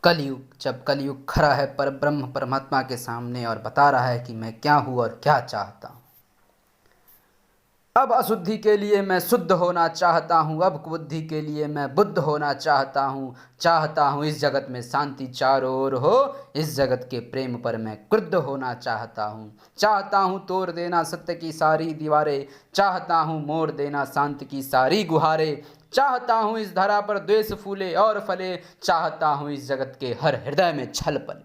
कलयुग, जब कलयुग खड़ा है पर ब्रह्म परमात्मा के सामने और बता रहा है कि मैं क्या हूँ और क्या चाहता हूँ। अब अशुद्धि के लिए मैं शुद्ध होना चाहता हूँ, अब कुबुद्धि के लिए मैं बुद्ध होना चाहता हूँ इस जगत में शांति चारों ओर हो, इस जगत के प्रेम पर मैं क्रुद्ध होना चाहता हूँ तोड़ देना सत्य की सारी दीवारें, चाहता हूँ मोड़ देना शांति की सारी गुहारें, चाहता हूँ इस धरा पर द्वेष फूले और फले, चाहता हूँ इस जगत के हर हृदय में छल पले।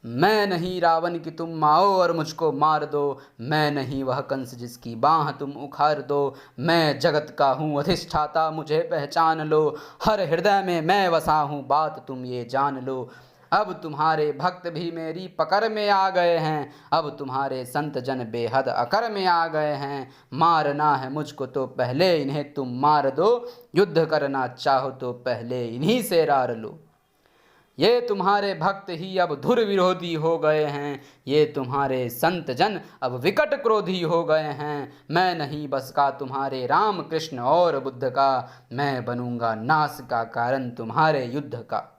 मैं नहीं रावण कि तुम आओ और मुझको मार दो, मैं नहीं वह कंस जिसकी बाँह तुम उखाड़ दो, मैं जगत का हूँ अधिष्ठाता मुझे पहचान लो, हर हृदय में मैं वसा हूँ बात तुम ये जान लो। अब तुम्हारे भक्त भी मेरी पकड़ में आ गए हैं, अब तुम्हारे संत जन बेहद अकड़ में आ गए हैं, मारना है मुझको तो पहले इन्हें तुम मार दो, युद्ध करना चाहो तो पहले इन्हीं से रार लो। ये तुम्हारे भक्त ही अब धुर विरोधी हो गए हैं, ये तुम्हारे संत जन अब विकट क्रोधी हो गए हैं, मैं नहीं बस का तुम्हारे राम कृष्ण और बुद्ध का, मैं बनूंगा नाश का कारण तुम्हारे युद्ध का।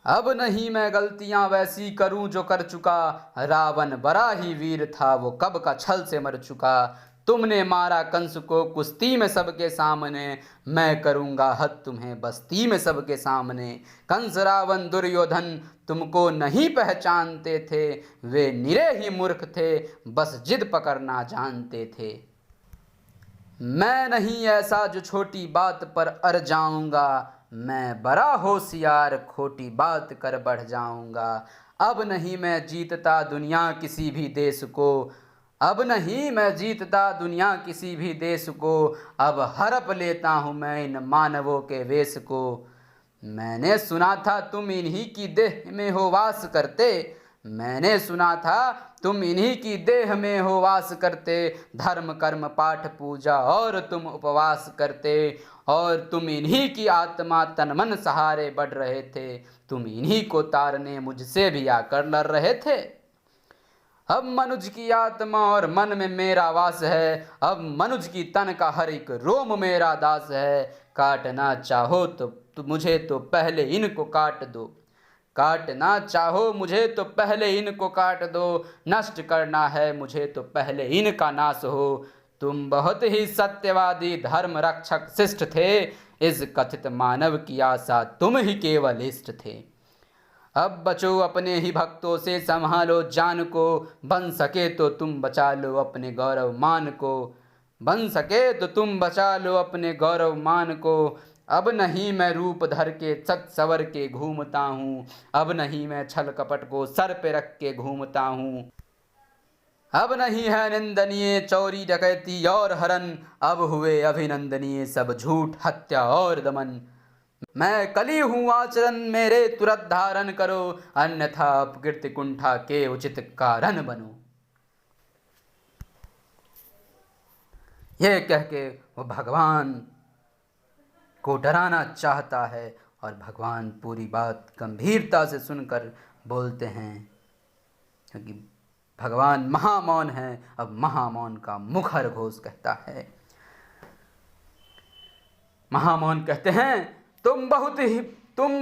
अब नहीं मैं गलतियां वैसी करूं जो कर चुका, रावण बड़ा ही वीर था वो कब का छल से मर चुका, तुमने मारा कंस को कुश्ती में सबके सामने, मैं करूंगा हद तुम्हें बस्ती में सबके सामने। कंस रावण दुर्योधन तुमको नहीं पहचानते थे, वे निरे ही मूर्ख थे बस जिद पकड़ना जानते थे। मैं नहीं ऐसा जो छोटी बात पर अड़ जाऊंगा, मैं बड़ा होशियार खोटी बात कर बढ़ जाऊंगा। अब नहीं मैं जीतता दुनिया किसी भी देश को, अब नहीं मैं जीतता दुनिया किसी भी देश को, अब हड़प लेता हूँ मैं इन मानवों के वेश को। मैंने सुना था तुम इन्हीं की देह में हो वास करते, मैंने सुना था तुम इन्हीं की देह में हो वास करते, धर्म कर्म पाठ पूजा और तुम उपवास करते, और तुम इन्हीं की आत्मा तन मन सहारे बढ़ रहे थे, तुम इन्हीं को तारने मुझसे भी आकर लड़ रहे थे। अब मनुज की आत्मा और मन में मेरा वास है, अब मनुज की तन का हर एक रोम मेरा दास है, काटना चाहो तो मुझे तो पहले इनको काट दो, काटना चाहो मुझे तो पहले इनको काट दो, नष्ट करना है मुझे तो पहले इनका नाश हो। तुम बहुत ही सत्यवादी धर्म रक्षक शिष्ट थे, इस कथित मानव की आशा तुम ही केवल इष्ट थे। अब बचो अपने ही भक्तों से संभालो जान को, बन सके तो तुम बचा लो अपने गौरव मान को, बन सके तो तुम बचा लो अपने गौरव मान को। अब नहीं मैं रूप धर के सत सवर के घूमता हूँ, अब नहीं मैं छल कपट को सर पे रख के घूमता हूँ, अब नहीं है निंदनीय चोरी डकैती और हरण, अब हुए अभिनंदनीय सब झूठ हत्या और दमन। मैं कली हूँ आचरण मेरे तुरंत धारण करो, अन्यथा अपकृत्य कुंठा के उचित कारण बनो। यह कह के वो भगवान को डराना चाहता है, और भगवान पूरी बात गंभीरता से सुनकर बोलते हैं, क्योंकि भगवान महामौन है। अब महामौन का मुखर घोष कहता है, महामौन कहते हैं, तुम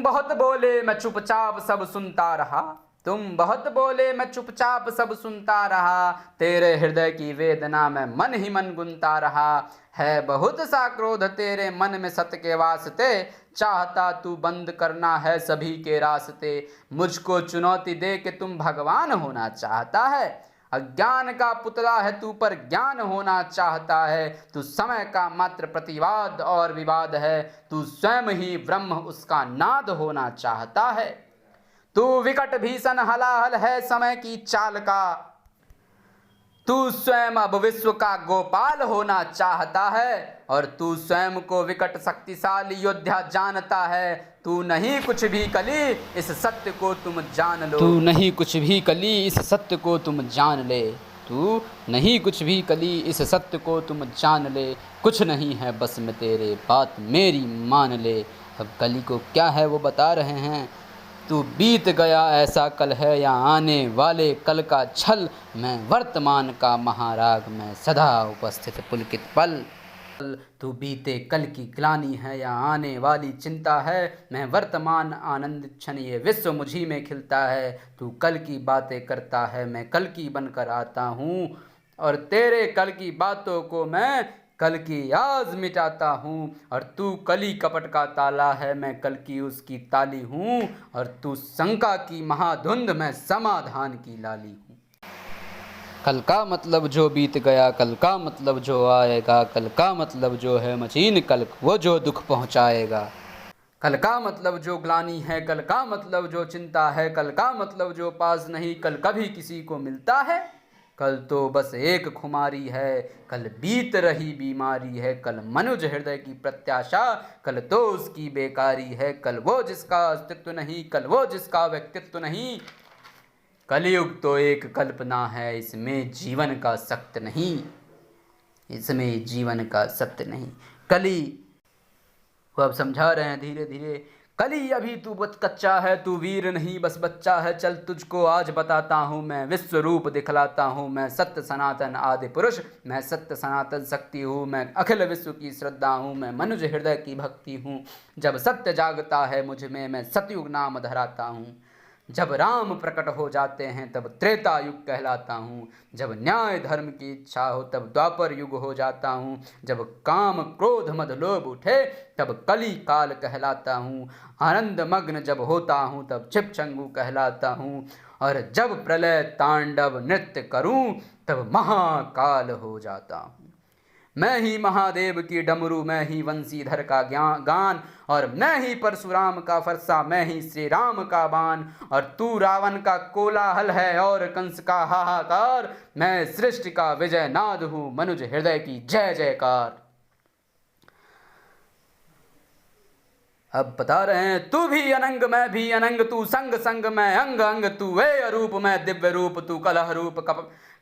बहुत बोले मैं चुपचाप सब सुनता रहा, तुम बहुत बोले मैं चुपचाप सब सुनता रहा, तेरे हृदय की वेदना में मन ही मन गुनता रहा, है बहुत सा क्रोध तेरे मन में सत्य के वास्ते, चाहता तू बंद करना है सभी के रास्ते, मुझको चुनौती दे के तुम भगवान होना चाहता है, अज्ञान का पुतला है तू पर ज्ञान होना चाहता है, तू समय का मात्र प्रतिवाद और विवाद है, तू स्वयं ही ब्रह्म उसका नाद होना चाहता है, तू विकट भीषण हलाहल है समय की चाल का, तू स्वयं अब विश्व का गोपाल होना चाहता है, और तू स्वयं को विकट शक्तिशाली योद्धा जानता है, तू नहीं कुछ भी कली इस सत्य को तुम जान लो, तू नहीं कुछ भी कली इस सत्य को तुम जान ले, तू नहीं कुछ भी कली इस सत्य को तुम जान ले, कुछ नहीं है बस में तेरे बात मेरी मान ले। अब कली को क्या है वो बता रहे हैं, तू बीत गया ऐसा कल है या आने वाले कल का छल, मैं वर्तमान का महाराग में सदा उपस्थित पुलकित पल। तू बीते कल की ग्लानि है या आने वाली चिंता है, मैं वर्तमान आनंद क्षण ये विश्व मुझी में खिलता है। तू कल की बातें करता है, मैं कल की बनकर आता हूँ, और तेरे कल की बातों को मैं कल की आज मिटाता हूँ। और तू कली कपट का ताला है, मैं कल की उसकी ताली हूँ, और तू शंका की महाधुंध, मैं समाधान की लाली हूँ। कल का मतलब जो बीत गया, कल का मतलब जो आएगा, कल का मतलब जो है मशीन, कल वो जो दुख पहुँचाएगा। कल का मतलब जो ग्लानि है, कल का मतलब जो चिंता है, कल का मतलब जो पास नहीं कल कभी किसी को मिलता है। कल तो बस एक खुमारी है, कल बीत रही बीमारी है, कल मनुज हृदय की प्रत्याशा, कल तो उसकी बेकारी है। कल वो जिसका अस्तित्व नहीं, कल वो जिसका व्यक्तित्व नहीं। कलयुग तो एक कल्पना है, इसमें जीवन का सत्य नहीं, इसमें जीवन का सत्य नहीं। कली वो अब समझा रहे हैं धीरे धीरे। कली अभी तू बहुत कच्चा है, तू वीर नहीं बस बच्चा है। चल तुझको आज बताता हूँ, मैं विश्व रूप दिखलाता हूँ। मैं सत्य सनातन आदि पुरुष, मैं सत्य सनातन शक्ति हूँ। मैं अखिल विश्व की श्रद्धा हूँ, मैं मनुज हृदय की भक्ति हूँ। जब सत्य जागता है मुझ में, मैं सतयुग नाम धराता हूँ। जब राम प्रकट हो जाते हैं तब त्रेता युग कहलाता हूँ। जब न्याय धर्म की इच्छा हो तब द्वापर युग हो जाता हूँ। जब काम क्रोध मद लोभ उठे तब कली काल कहलाता हूँ। आनंद मग्न जब होता हूँ तब छिपछंगू कहलाता हूँ। और जब प्रलय तांडव नृत्य करूँ तब महाकाल हो जाता हूँ। मैं ही महादेव की डमरू, मैं ही वंशीधर का गान, और मैं ही परशुराम का फरसा, मैं ही श्री राम का बाण। और तू रावण का कोलाहल है और कंस का हाहाकार, मैं सृष्टि का विजय नाद हूँ, मनुज हृदय की जय जयकार। अब बता रहे हैं, तू भी अनंग मैं भी अनंग, तू संग संग मैं अंग अंग, तू ए अरूप मैं दिव्य रूप, तू कलह रूप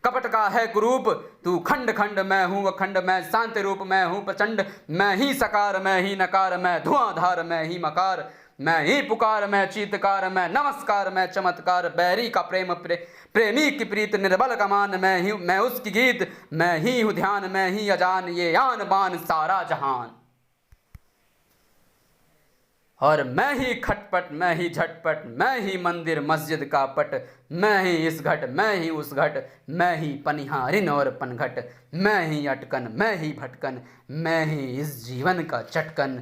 कपट का है कुरूप। तू खंड खंड मैं हूँ अखंड, मैं शांति रूप मैं हूँ प्रचंड। मैं ही सकार मैं ही नकार, मैं धुआंधार मैं ही मकार। मैं ही पुकार मैं चीतकार, मैं नमस्कार मैं चमत्कार। बैरी का प्रेमी की प्रीत निर्बल कमान, मैं उसकी गीत। मैं ही हूँ ध्यान मैं ही अजान, ये आन बान सारा जहान। और मैं ही खटपट मैं ही झटपट, मैं ही मंदिर मस्जिद का पट। मैं ही इस घट मैं ही उस घट, मैं ही पनिहारिन और पनघट। मैं ही अटकन मैं ही भटकन, मैं ही इस जीवन का चटकन।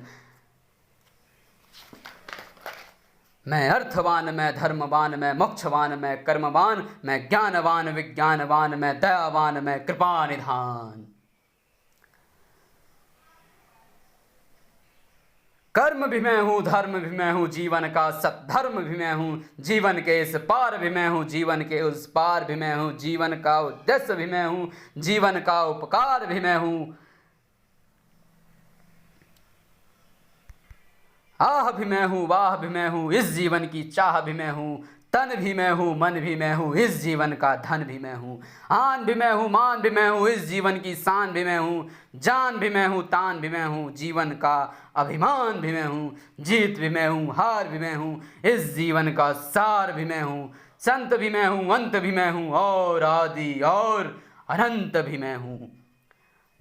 मैं अर्थवान मैं धर्मवान, मैं मोक्षवान मैं कर्मवान। मैं ज्ञानवान विज्ञानवान, मैं दयावान मैं कृपा निधान। कर्म भी मैं हूँ धर्म भी मैं हूँ, जीवन का सत्धर्म भी मैं हूँ। जीवन के इस पार भी मैं हूँ, जीवन के उस पार भी मैं हूँ। जीवन का उद्देश्य भी मैं हूँ, जीवन का उपकार भी मैं हूँ। आह भी मैं हूँ वाह भी मैं हूँ, इस जीवन की चाह भी मैं हूँ। तन भी मैं हूँ मन भी मैं हूँ, इस जीवन का धन भी मैं हूँ। आन भी मैं हूँ मान भी मैं हूँ, इस जीवन की शान भी मैं हूँ। जान भी मैं हूँ तान भी मैं हूँ, जीवन का अभिमान भी मैं हूँ। जीत भी मैं हूँ हार भी मैं हूँ, इस जीवन का सार भी मैं हूँ। संत भी मैं हूँ अंत भी मैं हूँ, और आदि और अनंत भी मैं हूँ।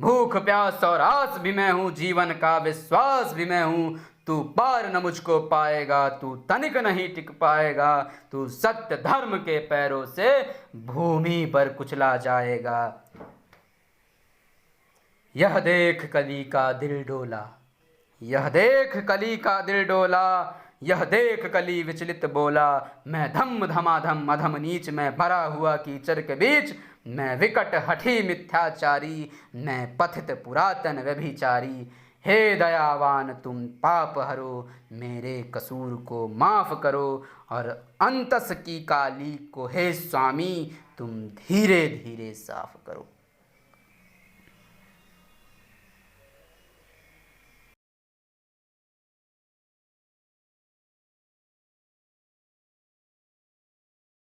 भूख प्यास और आस भी मैं हूँ, जीवन का विश्वास भी मैं हूँ। तू पार न मुझको पाएगा, तू तनिक नहीं टिक पाएगा। तू सत्य धर्म के पैरों से भूमि पर कुचला जाएगा। यह देख कली का दिल डोला, यह देख कली का दिल डोला। यह देख कली विचलित बोला, मैं धम धमाधम अधम नीच, मैं भरा हुआ कीचड़ के बीच। मैं विकट हठी मिथ्याचारी, मैं पथित पुरातन व्यभिचारी। हे दयावान तुम पाप हरो, मेरे कसूर को माफ करो। और अंतस की काली को हे स्वामी, तुम धीरे धीरे साफ करो।